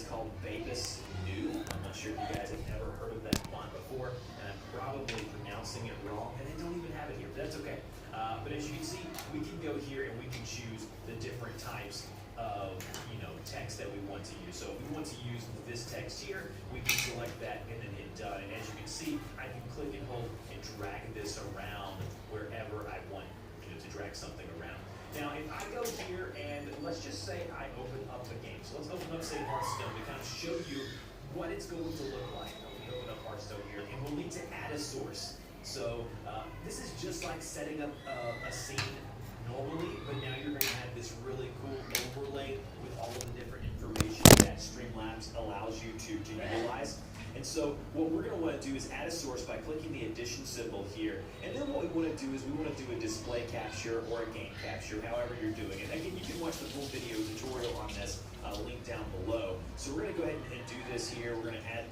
called Babus New. I'm not sure if you guys have ever heard of that font before, and I'm probably pronouncing it wrong, and I don't even have it here, but that's okay. But as you can see, we can go here and we can choose the different types of text that we want to use. So if we want to use this text here, we can select that and then hit done. And as you can see, I can click and hold and drag this around wherever I want to drag something around. Now, if I go here and let's just say I open up a game. So let's open up, say, Hearthstone to kind of show you what it's going to look like. Let me open up Hearthstone here, and we'll need to add a source. So this is just like setting up a scene normally, but now you're going to have this really cool overlay with all of the different information that Streamlabs allows you to utilize. And so what we're going to want to do is add a source by clicking the addition symbol here. And then what we want to do is we want to do a display capture or a game capture, however you're doing it. Again, you can watch the full video tutorial on this link down below. So we're going to go ahead and do this here. We're going to add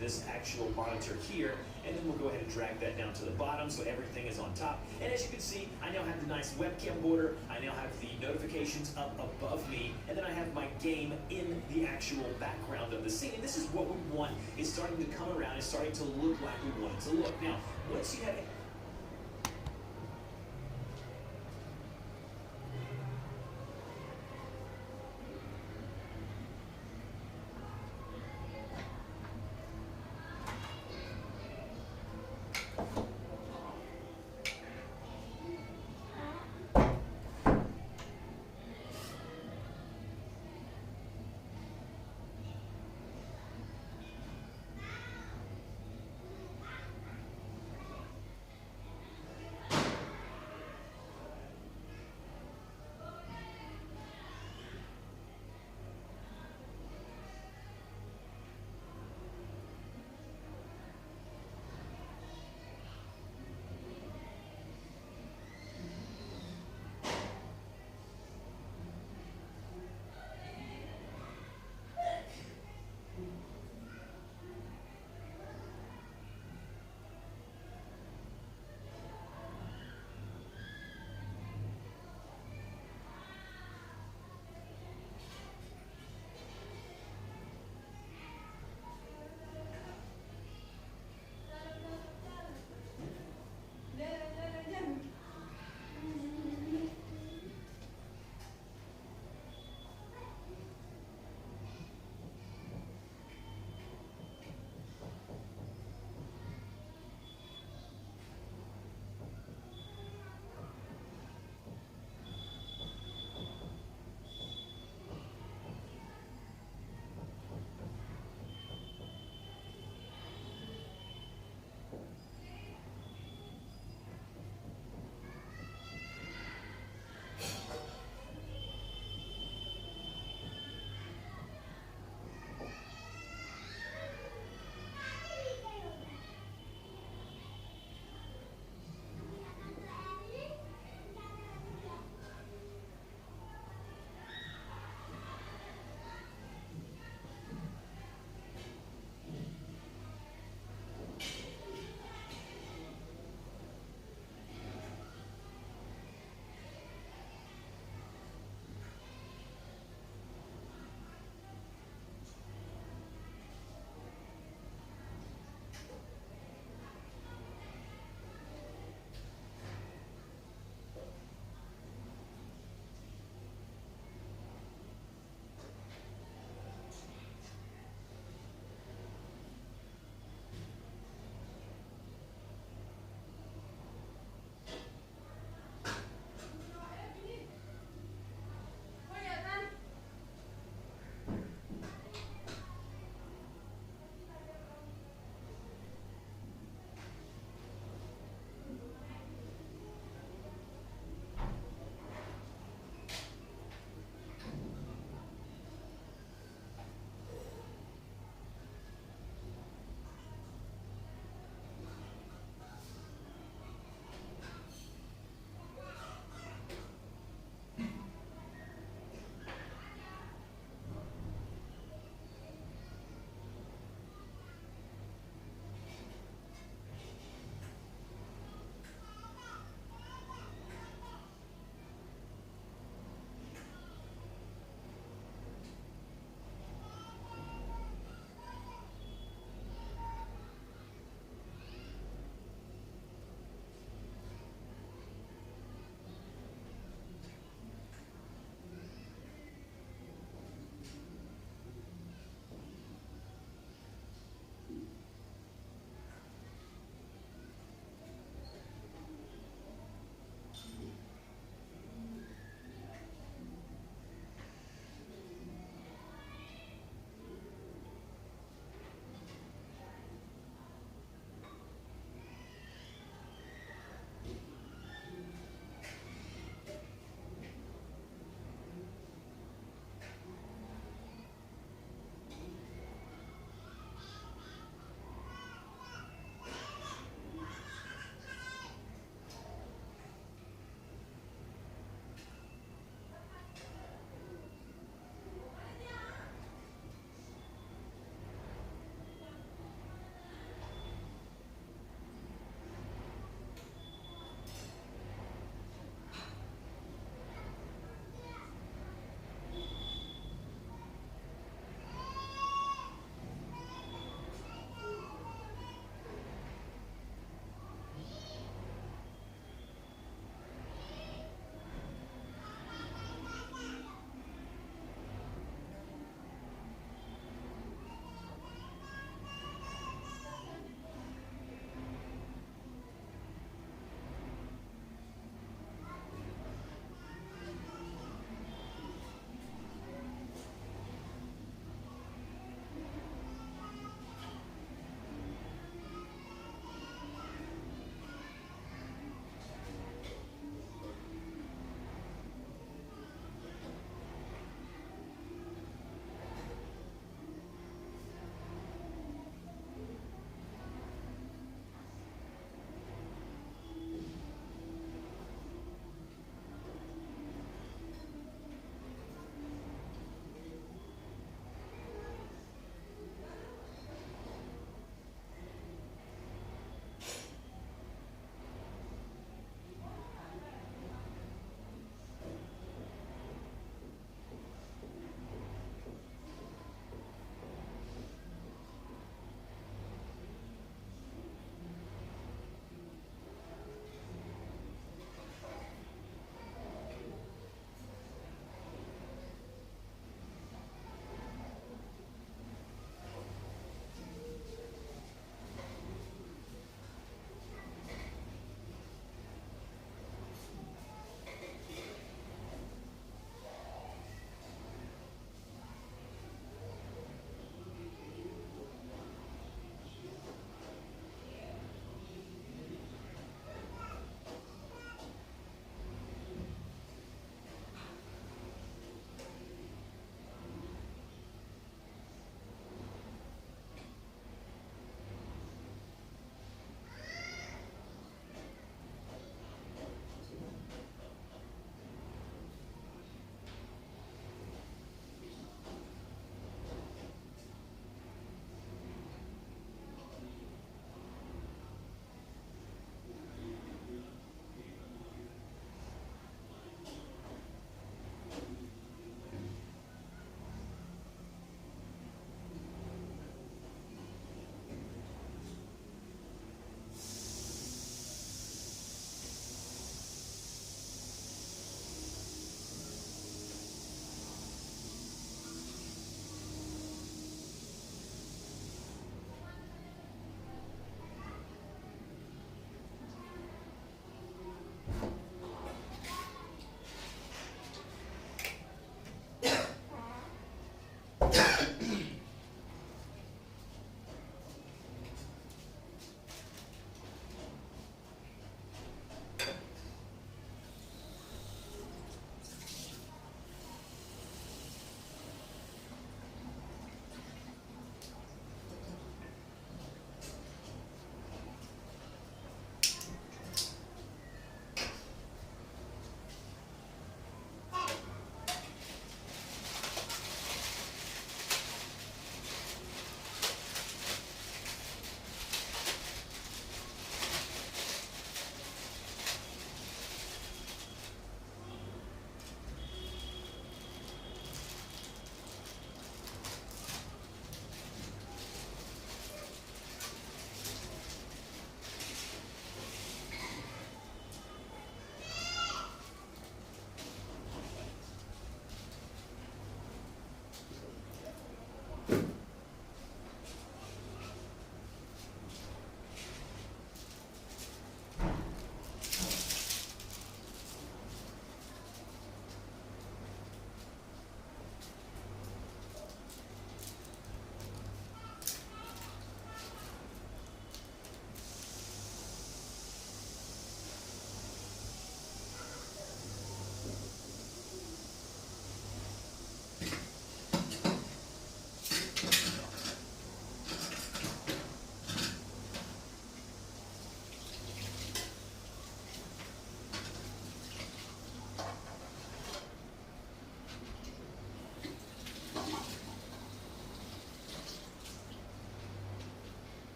this actual monitor here, and then we'll go ahead and drag that down to the bottom so everything is on top. And as you can see, I now have the nice webcam border. I now have the notifications up above me, and then I have my game in the actual background of the scene. And this is what we want. It's starting to come around. It's starting to look like we want it to look. Now, once you have it,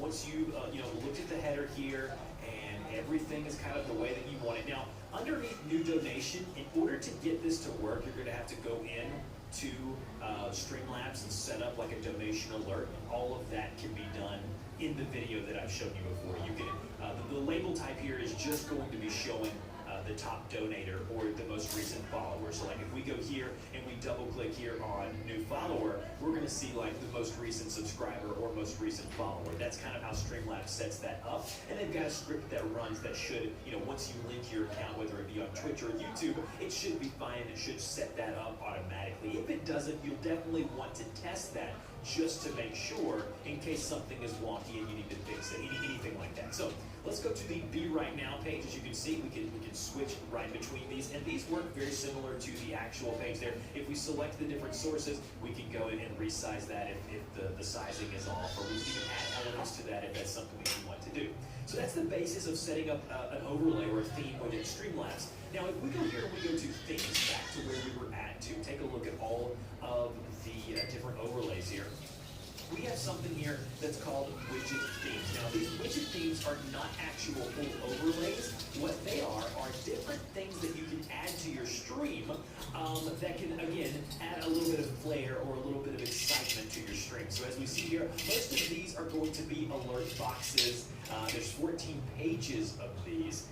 once you looked at the header here and everything is kind of the way that you want it. Now, underneath new donation, in order to get this to work, you're going to have to go in to Streamlabs and set up like a donation alert. And all of that can be done in the video that I've shown you before. You can the label type here is just going to be showing the top donator or the most recent follower. So like if we go here and we double click here on new follower, we're going to see like the most recent subscriber or most recent follower. That's kind of how Streamlabs sets that up. And they've got a script that runs that should, once you link your account, whether it be on Twitch or YouTube, it should be fine. It should set that up automatically. If it doesn't, you'll definitely want to test that just to make sure in case something is wonky and you need to fix it, anything like that. So let's go to the Be Right Now page. As you can see, we can switch right between these, and these work very similar to the actual page there. If we select the different sources, we can go in and resize that if the sizing is off, or we can even add elements to that if that's something that you want to do. So that's the basis of setting up an overlay or a theme within Streamlabs. Now, if we go here and we go to themes, back to where we were at, to take a look at all of the different overlays here, we have something here that's called widget themes. Now, these widget themes are not actual full overlays. What they are different things that you can add to your stream that can, again, add a little bit of flair or a little bit of excitement to your stream. So as we see here, most of these are going to be alert boxes. There's 14 pages of these.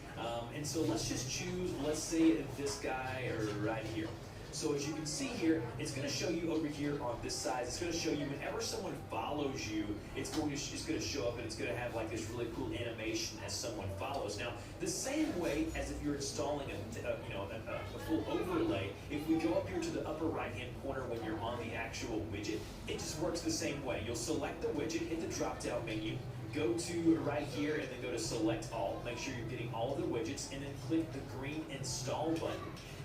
And so let's just choose, let's say this guy right here. So as you can see here, it's going to show you over here on this side. It's going to show you whenever someone follows you, it's going to show up and it's going to have like this really cool animation as someone follows. Now, the same way as if you're installing a full overlay, if we go up here to the upper right-hand corner when you're on the actual widget, it just works the same way. You'll select the widget, hit the drop-down menu, go to right here and then go to select all. Make sure you're getting all of the widgets and then click the green install button.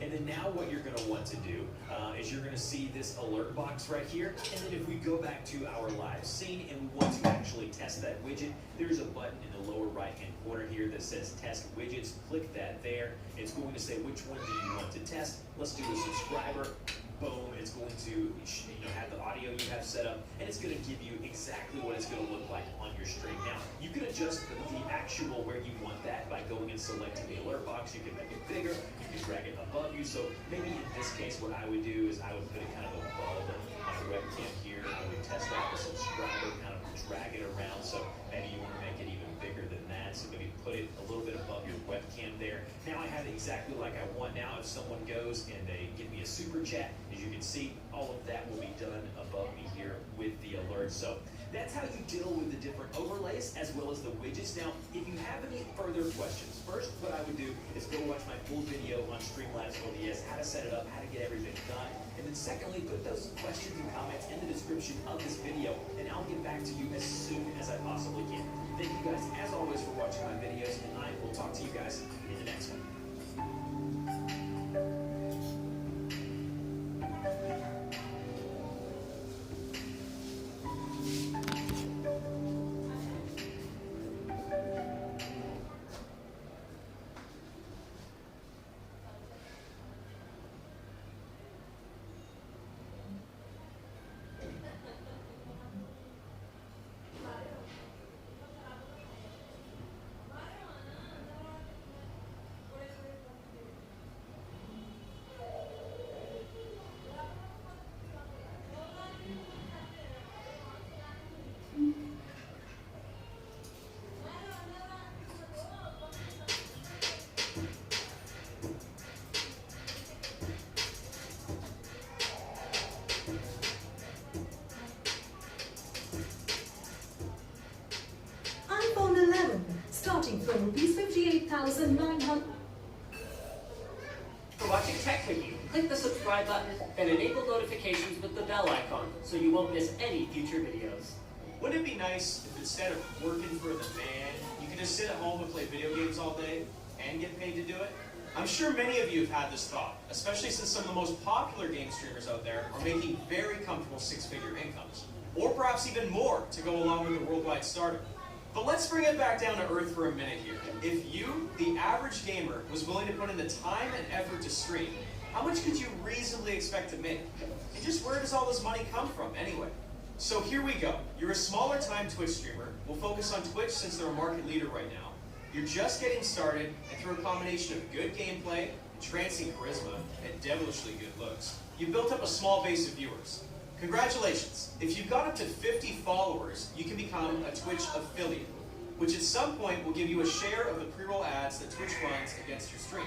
And then now what you're going to want to do is you're going to see this alert box right here. And then if we go back to our live scene and we want to actually test that widget, there's a button in the lower right-hand corner here that says test widgets. Click that there. It's going to say which one do you want to test. Let's do a subscriber. Boom, it's going to have the audio you have set up, and it's going to give you exactly what it's going to look like on your stream. Now, you can adjust the actual where you want that by going and selecting the alert box. You can make it bigger, you can drag it above you. So maybe in this case, what I would do is I would put it kind of above my webcam here. I would test out the subscriber, kind of drag it around. So maybe you want to make it even bigger than that. So maybe put it a little bit above your webcam there. Now I have it exactly like I want. Now if someone goes and they give me a super chat, as you can see, all of that will be done above me here with the alert. So that's how you deal with the different overlays as well as the widgets. Now, if you have any further questions, first what I would do is go watch my full video on Streamlabs ODS, how to set it up, how to get everything done. And then secondly, put those questions and comments in the description of this video, and I'll get back to you as soon as I possibly can. Thank you guys, as always, for watching my videos, and I will talk to you guys in the next one. iPhone 11, starting from rupees 58,900. For watching Tech Quickie, click the subscribe button and enable notifications with the bell icon so you won't miss any future videos. Wouldn't it be nice if instead of working for the man, you could just sit at home and play video games all day and get paid to do it? I'm sure many of you have had this thought, especially since some of the most popular game streamers out there are making very comfortable six-figure incomes, or perhaps even more to go along with the worldwide startup. But let's bring it back down to earth for a minute here. If you, the average gamer, was willing to put in the time and effort to stream, how much could you reasonably expect to make? And just where does all this money come from anyway? So here we go. You're a smaller time Twitch streamer. We'll focus on Twitch since they're a market leader right now. You're just getting started, and through a combination of good gameplay, entrancing charisma, and devilishly good looks, you've built up a small base of viewers. Congratulations! If you've got up to 50 followers, you can become a Twitch affiliate, which at some point will give you a share of the pre-roll ads that Twitch runs against your stream.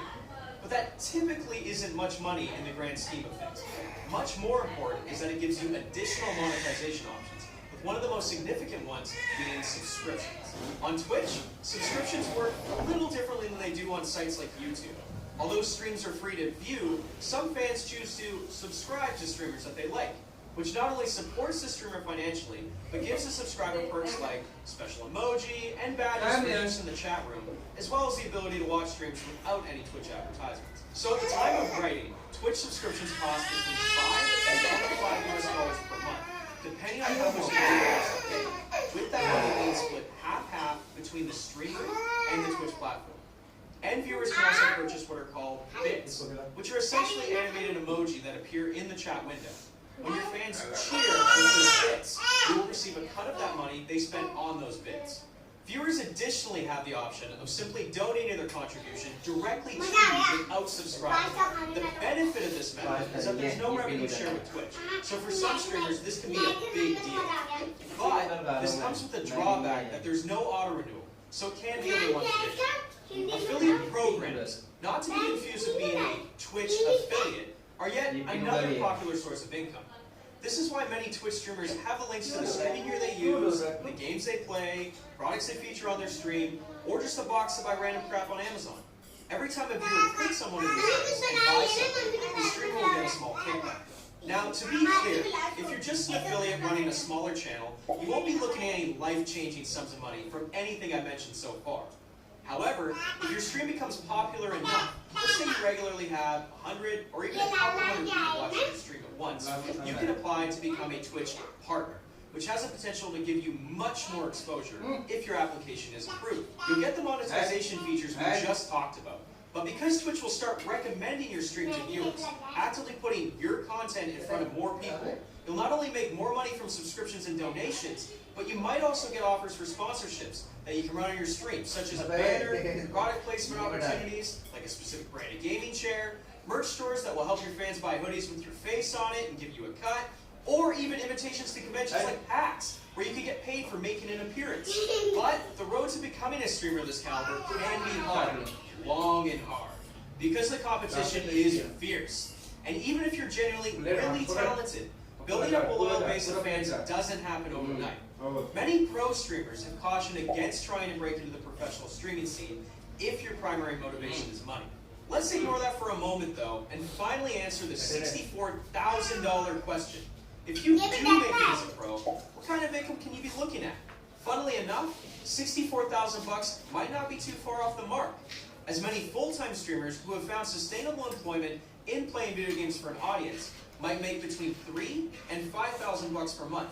But that typically isn't much money in the grand scheme of things. Much more important is that it gives you additional monetization options, with one of the most significant ones being subscriptions. On Twitch, subscriptions work a little differently than they do on sites like YouTube. Although streams are free to view, some fans choose to subscribe to streamers that they like, which not only supports the streamer financially, but gives the subscriber perks like special emoji and badges for use in the chat room, as well as the ability to watch streams without any Twitch advertisements. So at the time of writing, Twitch subscriptions cost between $5 and $5 per month, depending on how much you pay. With that money being split half-half between the streamer and the Twitch platform. And viewers can also purchase what are called bits, which are essentially animated emoji that appear in the chat window. When your fans cheer with those bits, you will receive a cut of that money they spent on those bits. Viewers additionally have the option of simply donating their contribution directly to you without subscribing. The benefit of this method is that there's no revenue share with Twitch, so for some streamers this can be a big deal. But this comes with the drawback that there's no auto-renewal, so it can be only one condition. Affiliate programs, not to be confused with being a Twitch affiliate, are yet another popular source of income. This is why many Twitch streamers have the links to the streaming gear they use, the games they play, products they feature on their stream, or just a box to buy random crap on Amazon. Every time a viewer clicks on one of these links and buys something, the streamer will get a small kickback. Now, to be clear, if you're just an affiliate running a smaller channel, you won't be looking at any life-changing sums of money from anything I've mentioned so far. However, if your stream becomes popular enough, let's say you regularly have 100 or even a couple hundred people watching your stream at once, you can apply to become a Twitch partner, which has the potential to give you much more exposure if your application is approved. You'll get the monetization features we just talked about, but because Twitch will start recommending your stream to viewers, actively putting your content in front of more people, you'll not only make more money from subscriptions and donations, but you might also get offers for sponsorships that you can run on your stream, such as a banner, product placement opportunities, like a specific brand of gaming chair, merch stores that will help your fans buy hoodies with your face on it and give you a cut, or even invitations to conventions like PAX, where you can get paid for making an appearance. But the road to becoming a streamer of this caliber can be hard, long and hard, because the competition is fierce. And even if you're genuinely really talented, building up a loyal base of fans doesn't happen overnight. Many pro streamers have cautioned against trying to break into the professional streaming scene if your primary motivation is money. Let's ignore that for a moment though, and finally answer the $64,000 question. If you do make it as a pro, what kind of income can you be looking at? Funnily enough, $64,000 might not be too far off the mark, as many full-time streamers who have found sustainable employment in playing video games for an audience might make between $3,000 and $5,000 per month.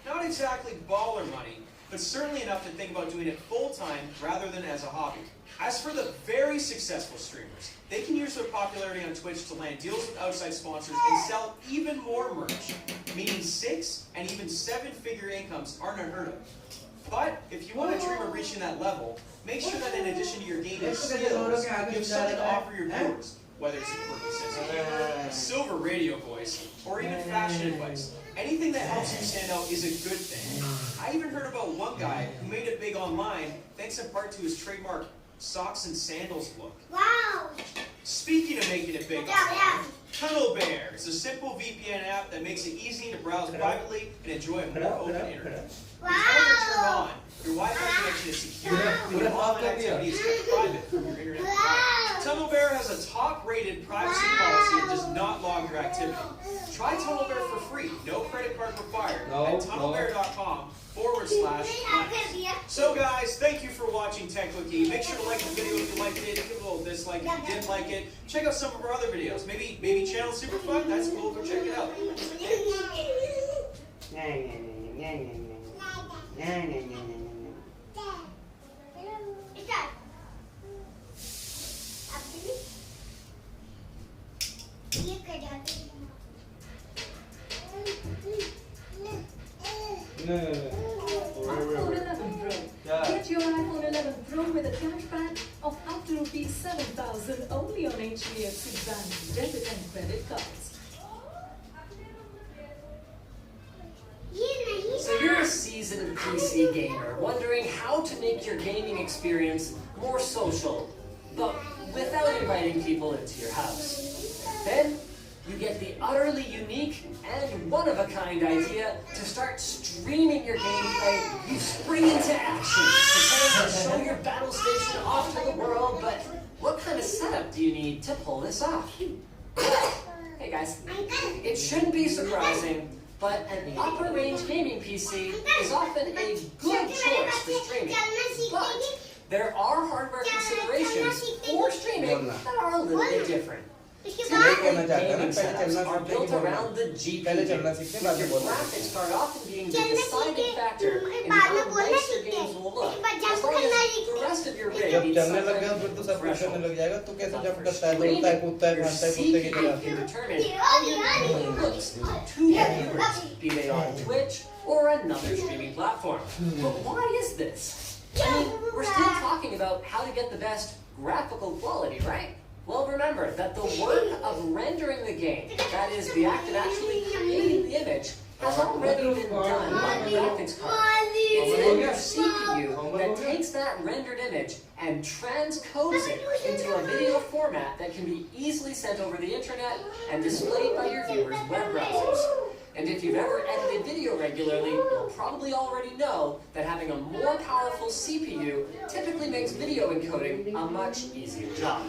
Not exactly baller money, but certainly enough to think about doing it full-time rather than as a hobby. As for the very successful streamers, they can use their popularity on Twitch to land deals with outside sponsors and sell even more merch, meaning 6 and even 7-figure incomes aren't unheard of. But if you want a dream of reaching that level, make sure that in addition to your gaming skills, you have something to offer your viewers, whether it's a quirky sense of humor, a silver radio voice, or even fashion advice. Anything that helps you stand out is a good thing. I even heard about one guy who made it big online thanks in part to his trademark socks and sandals look. Wow! Speaking of making it big online, TunnelBear is a simple VPN app that makes it easy to browse privately and enjoy a more open internet. When it's turned on, your Wi-Fi connection is secure and your online activity is kept private from your internet provider. TunnelBear has a top-rated privacy policy and does not log your activity. Try TunnelBear for free, no credit card required, at tunnelbear.com/. So guys, thank you for watching TechCookie. Make sure to like the video if you liked it, give it a little dislike if you didn't like it. Check out some of our other videos. Maybe Channel Super Fun, that's cool, go check it out. ये कर जाते हैं iPhone 11 Pro. Get your iPhone 11 Pro with a cashback of up to rupees 7,000 only on HDFC Bank debit and credit cards. So you're a seasoned PC gamer, wondering how to make your gaming experience more social, but without inviting people into your house. Then you get the utterly unique and one-of-a-kind idea to start streaming your gameplay. You spring into action, preparing to show your battle station off to the world, but what kind of setup do you need to pull this off? Hey guys, it shouldn't be surprising, but an upper-range gaming PC is often a good choice for streaming. But there are hardware considerations for streaming that are a little bit different. Typically, gaming setups are built around the GPU, with your graphics card often being the deciding factor in how nice your games will look, as long as the rest of your rig meets some kind of threshold. But for streaming, your CPU can determine how your game looks to your viewers, be they on Twitch or another streaming platform. But why is this? I mean, we're still talking about how to get the best graphical quality, right? Well, remember that the work of rendering the game, that is, the act of actually creating the image, has already been done by the graphics card. It's then your CPU that takes that rendered image and transcodes it into a video format that can be easily sent over the internet and displayed by your viewers' web browsers. And if you've ever edited video regularly, you'll probably already know that having a more powerful CPU typically makes video encoding a much easier job.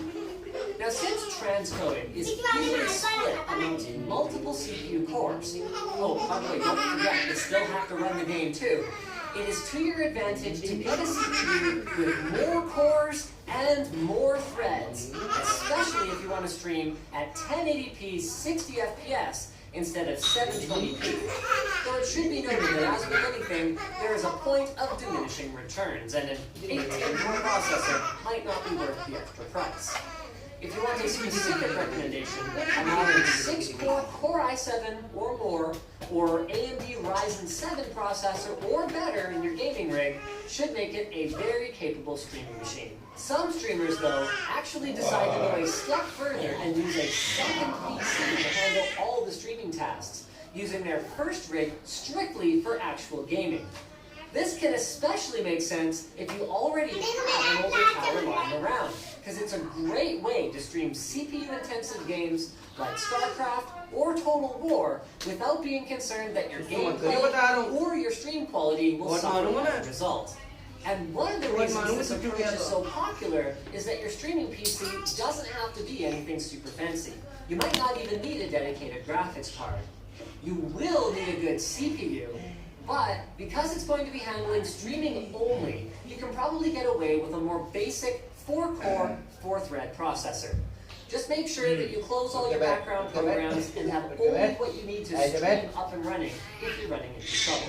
Now, since transcoding is easily split amongst multiple CPU cores, oh, by the way, don't forget, you still have to run the game too, it is to your advantage to get a CPU with more cores and more threads, especially if you want to stream at 1080p 60 FPS instead of 720p. Though it should be noted that as with anything, there is a point of diminishing returns, and an 18-core processor might not be worth the extra price. If you want a specific recommendation, a modern 6-core Core i7 or more, or AMD Ryzen 7 processor or better in your gaming rig should make it a very capable streaming machine. Some streamers, though, actually decide to go a step further and use a second PC to handle all the streaming tasks, using their first rig strictly for actual gaming. This can especially make sense if you already have an older tower lying around, because it's a great way to stream CPU-intensive games like StarCraft or Total War without being concerned that your gameplay or your stream quality will suffer as a result. And one of the reasons this approach is so popular is that your streaming PC doesn't have to be anything super fancy. You might not even need a dedicated graphics card. You will need a good CPU, but because it's going to be handling streaming only, you can probably get away with a more basic 4-core, 4-thread processor. Just make sure that you close all your background programs and have only what you need to stream up and running if you're running into trouble.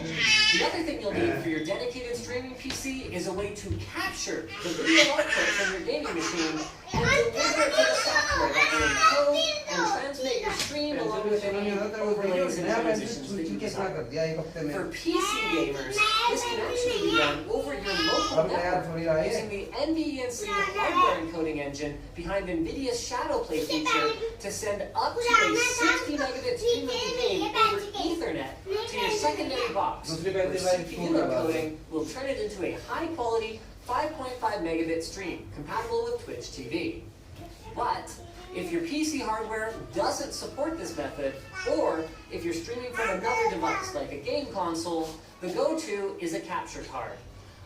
The other thing you'll need for your dedicated streaming PC is a way to capture the video output from your gaming machine and deliver it to the software that will encode and transmit your stream along with any overlays and transitions that you desire. For PC gamers, this can actually be done over your local network using the NVENC hardware encoding engine behind NVIDIA's Shadowplay feature to send up to a 60 megabit stream of the game over Ethernet to your secondary box, where CPU encoding will turn it into a high-quality 5.5 megabit stream compatible with Twitch TV. But if your PC hardware doesn't support this method, or if you're streaming from another device like a game console, the go-to is a capture card.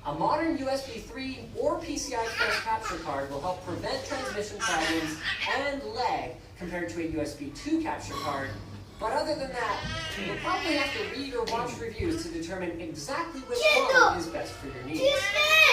A modern USB 3 or PCI Express capture card will help prevent transmission problems and lag compared to a USB 2 capture card. But other than that, you'll probably have to read or watch reviews to determine exactly which one is best for your needs.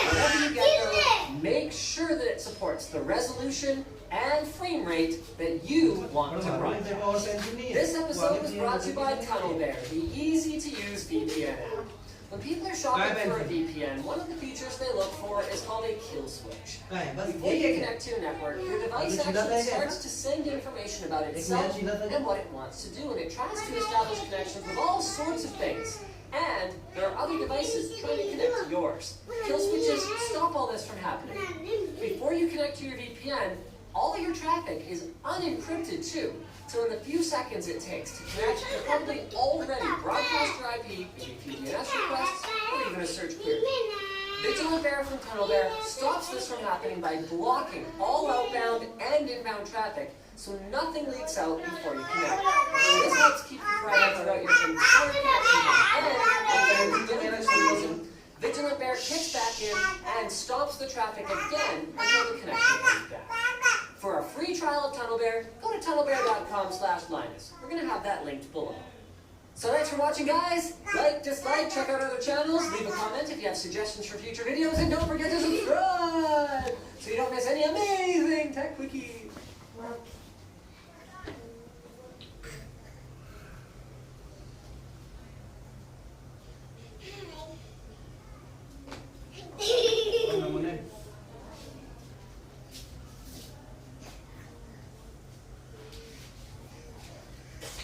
Whatever you get though, make sure that it supports the resolution and frame rate that you want to broadcast. This episode was brought to you by TunnelBear, the easy-to-use VPN app. When people are shopping for a VPN, one of the features they look for is called a kill switch. Before you connect to a network, your device actually starts to send information about itself and what it wants to do, and it tries to establish connections with all sorts of things. And there are other devices trying to connect to yours. Kill switches stop all this from happening. Before you connect to your VPN, all of your traffic is unencrypted too. So in the few seconds it takes to connect, you'll probably already broadcast your IP, maybe DNS requests, or even a search query. Vigilant Bear from TunnelBear stops this from happening by blocking all outbound and inbound traffic so nothing leaks out before you connect. This helps keep you private throughout your entire connection. Vigilant Bear kicks back in and stops the traffic again until the connection comes back. For a free trial of TunnelBear, go to tunnelbear.com/Linus. We're going to have that linked below. So thanks for watching, guys. Like, dislike, check out other channels, leave a comment if you have suggestions for future videos, and don't forget to subscribe so you don't miss any amazing tech quickies.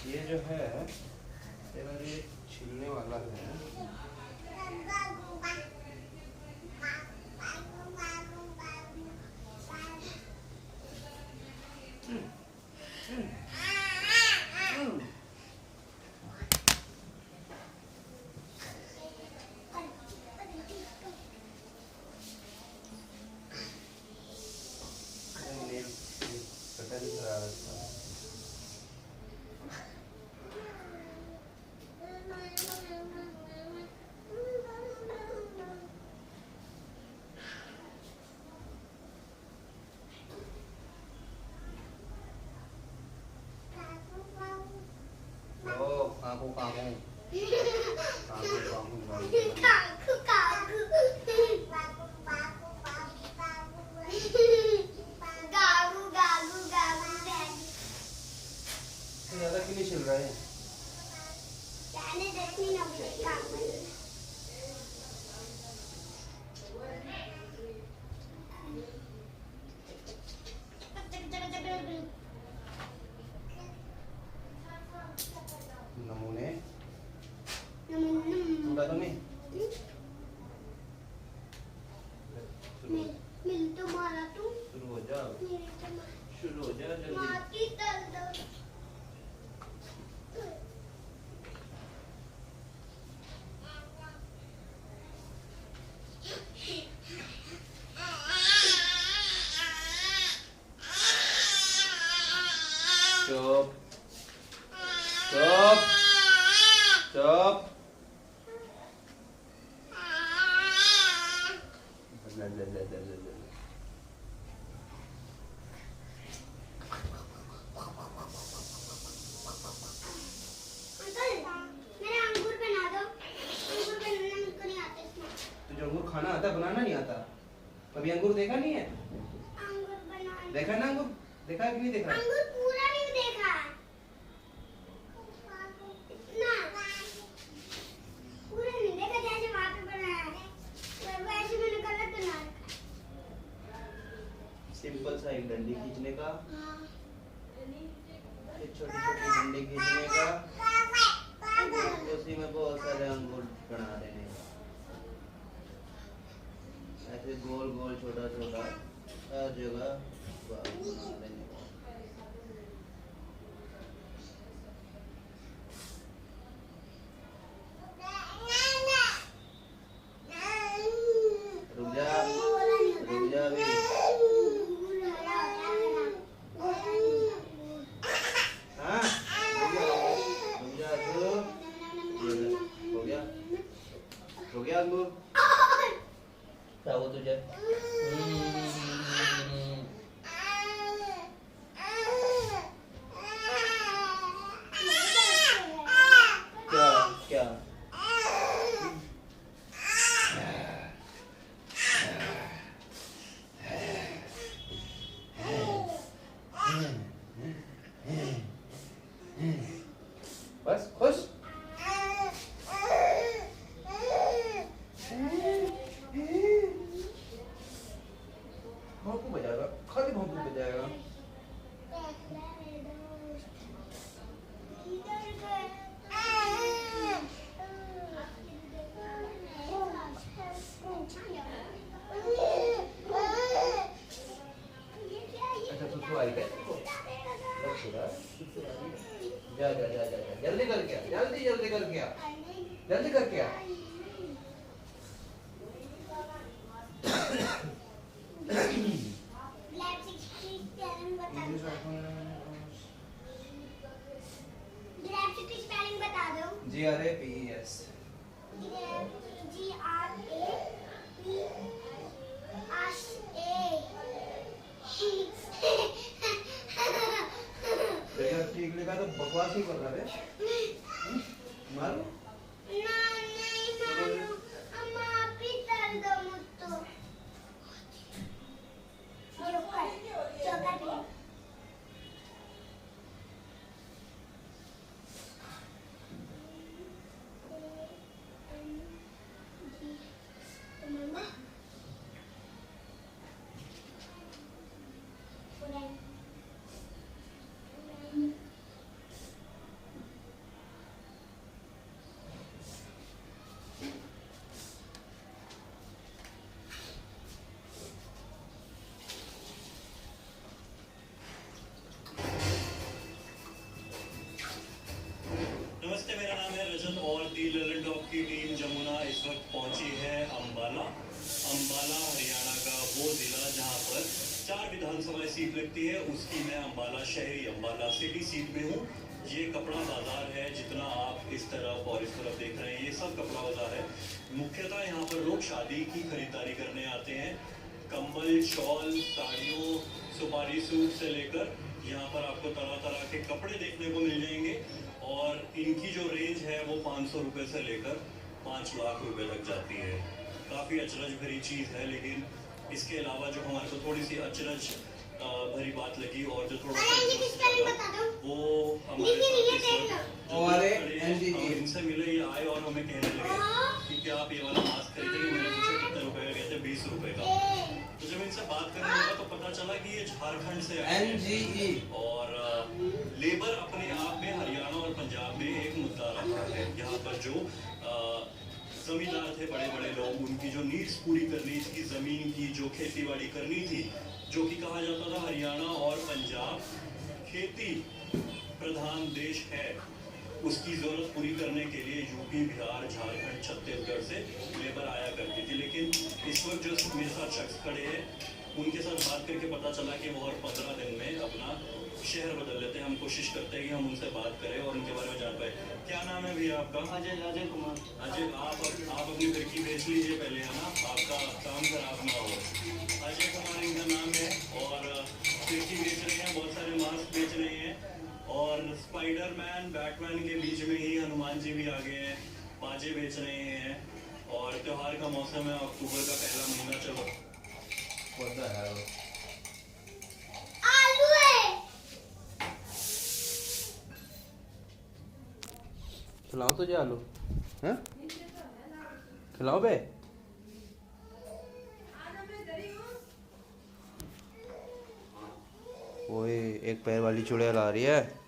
ये जो है तेरा ये छिलने वाला है। ज़्यादा क्यों नहीं चल रहा है? नमूने उड़ा तो नहीं शुरू हो जा जल्दी। Stop. तुझे अंगूर खाना आता, बनाना नहीं आता? कभी अंगूर देखा नहीं है? देखा ना अंगूर? देखा कि नहीं देखा? अंगूर पूरा नहीं देखा। ना पूरा नहीं देखा, जैसे वहाँ पे बनाया है वैसे मैंने गलत बना रखा। सिंपल सा एक डंडी खींचने का, एक छोटी छोटी डंडी खींचने का, उसी में बहुत सारे अंगूर बना देने का। ऐसे गोल गोल छोटा छोटा हर जगह बना देने का। रुक जा अभी। हाँ रुक जा तू। हो गया अंगूर? क्या वो तुझे? क्या बस खुश? जल्दी करके आ। ब्लैक 60 स्पेलिंग बता ब्लैक 60 स्पेलिंग बता दो GRAPES बेटा ठीक लिखा तो बकवास ही कर रहा है मारो नहीं मानो अम्मा आप ही कर दो मुझको जोकर मम्मा नमस्ते, मेरा नाम है रजत और दी लिटिल डॉग की टीम जमुना इस वक्त पहुंची है अंबाला। अंबाला हरियाणा का वो जिला जहां पर 4 विधानसभा सीट लगती है, उसकी मैं अंबाला शहरी अंबाला सिटी सीट में हूं। ये कपड़ा बाजार है, जितना आप इस तरफ और इस तरफ देख रहे हैं ये सब कपड़ा बाजार है। मुख्यतः यहाँ पर लोग शादी की खरीदारी करने आते हैं। कंबल, शॉल, साड़ियों, सुपारी सूट से लेकर यहाँ पर आपको तरह तरह के कपड़े देखने को मिल जाएंगे और इनकी जो रेंज है वो 500 रुपये से लेकर 5 लाख रुपए तक जाती है। काफ़ी अचरज भरी चीज़ है, लेकिन इसके अलावा जो हमारे को थोड़ी सी अचरज भरी बात लगी और जो थोड़ा सा interest लगा, वो हमारे साथ इस वक्त जो हमारे खड़े हैं, हम इनसे मिले, ये आए और हमें कहने लगे कि क्या आप ये वाला मास्क खरीदेंगे। मैंने पूछा कितने रुपए का, कहते 20 रुपए का। तो जब इनसे बात करने लगा तो पता चला कि ये झारखंड से आए हैं। NGE और लेबर अपने आप में हरियाणा और पंजाब में एक मुद्दा रहा है। यहाँ पर जो जमींदार थे, बड़े बड़े लोग, उनकी जो नीड्स पूरी करनी थी, जमीन की जो खेतीबाड़ी करनी थी, जो कि कहा जाता था हरियाणा और पंजाब खेती प्रधान देश है, उसकी जरूरत पूरी करने के लिए यूपी, बिहार, झारखंड, छत्तीसगढ़ से लेबर आया करती थी। लेकिन इस वक्त जो मेरे साथ शख्स खड़े हैं, उनके साथ बात करके पता चला कि वो और 15 दिन में अपना शहर बदल लेते हैं। हम कोशिश करते हैं कि हम उनसे बात करें और उनके बारे में जान पाए। क्या नाम है भैया आपका? अजय कुमार। अजय, आप अपनी खिड़की बेच लीजिए पहले, है ना, आपका काम खराब ना हो। अजय कुमार इनका नाम है और खिड़की बेच रहे हैं, बहुत सारे मास्क बेच रहे हैं और स्पाइडरमैन, बैटमैन के बीच में ही हनुमान जी भी आ गए हैं, बाजे बेच रहे हैं। और त्योहार का मौसम है, अक्टूबर का पहला महीना चलो। What the hell? आलू है खिलाओ तुझे आलू? हैं? खिलाओ बे। ओए, एक पैर वाली चुड़ैल आ रही है।